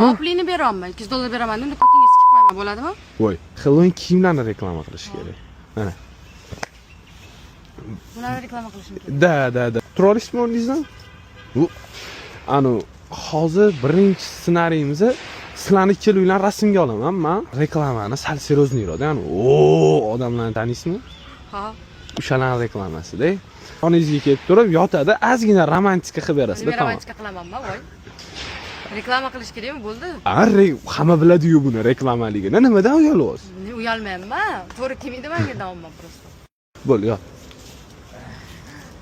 Pulini beraman, 200 dollar beraman deb ko'tingiz sikib qo'yaman, bo'ladimi? Voy, Halloween kiyimlarni reklama qilish kerak. Mana. Bularni reklama qilishim kerak. Da. Tura olasizmi o'rningizdan? Bu hozir birinchi ssenariyimizni sizlarni ikkalanglarni rasmga olaman, men reklamani sal seriozniroq, ya'ni odamlarni taniysizmi? Ha. O'shalarning reklamasida. Xonangizga kelib turib, yotadi, ozgina romantika qilib berasiz, Men romantika qilamanmi, voy. Reklama qilish kerakmi, bo'ldi? Hamma biladi-yu buni reklamaligini. Nimadan uyalyapsiz? Uyalmayapman. To'g'ri kelmaydi menga davom prosta. Bo'l, yot.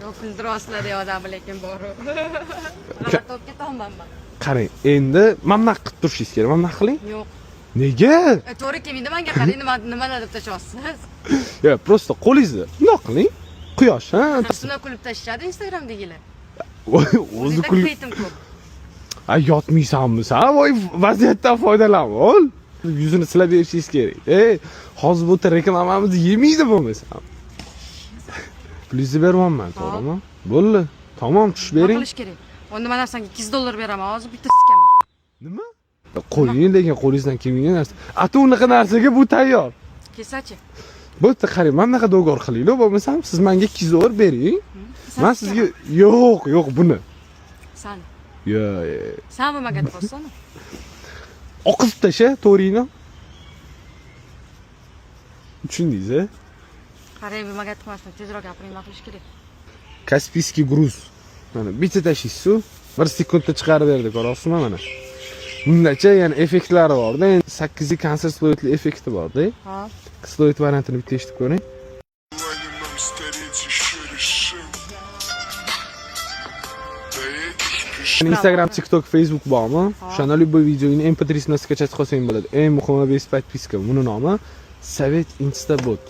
Yo'q, kuldirasizlar odam lekin bor-u. G'alati bo'lib ketaman men. Qarang, endi mamnaq qilib turishingiz kerak. Mamnaq qiling. Yo'q. Nega? To'g'ri kelmaydi menga, qarang, nimalar deb tashyapsiz? Yo, prosta qo'lingizni bundoq qiling. Quyosh, ha? Shuni kulib tashladi Instagramdagilar. O'zi kulib. Kaytim ko'p. Ay, yotmaysanmi sen? Voy, vaziyatdan foydalan ol. Yuzini silab berishingiz kerak. Hozir bu yerda reklamamizni yemaydi bo'lmasa. Pulingizni beryapman, to'g'rimi? Bo'ldi. Tamom, tush bering. Nima qilish kerak? Unda men senga 200 dollar beraman, hozir bitta sikaman. Nima? Qo'ying, lekin qo'lingizdan kelmagan narsa. Atu unaqa narsaga bu tayyor. Kelsachi? Bu yerda qarang, men bunaqa do'g'or qilaylik, bo'lmasam siz menga 200 dollar bering. Men sizga yo'q, buni. San. Yo'q. Sen nimaga aytyapsan? Oqizib tasha to'ringni. Tushundingiz-a? Qarang, nimaga aytmasdan tezroq gapiring, nima qilish kerak? Kaspiyskiy gruz. Mana bitta tashiysiz, 1 sekundda chiqarib berdi, ko'ryapsizmi mana? Bundacha yana effektlari bor-da, endi 8 konsert sloyetli effekti bor-da. Ha. Sloyet variantini bitta eshitib ko'ring. Instagram, TikTok, Facebook bormi? O'shanda любой videoni MP3 skачать qilsang bo'ladi. Eng muhimi bez подписка. Buni nomi Sovet Instabot.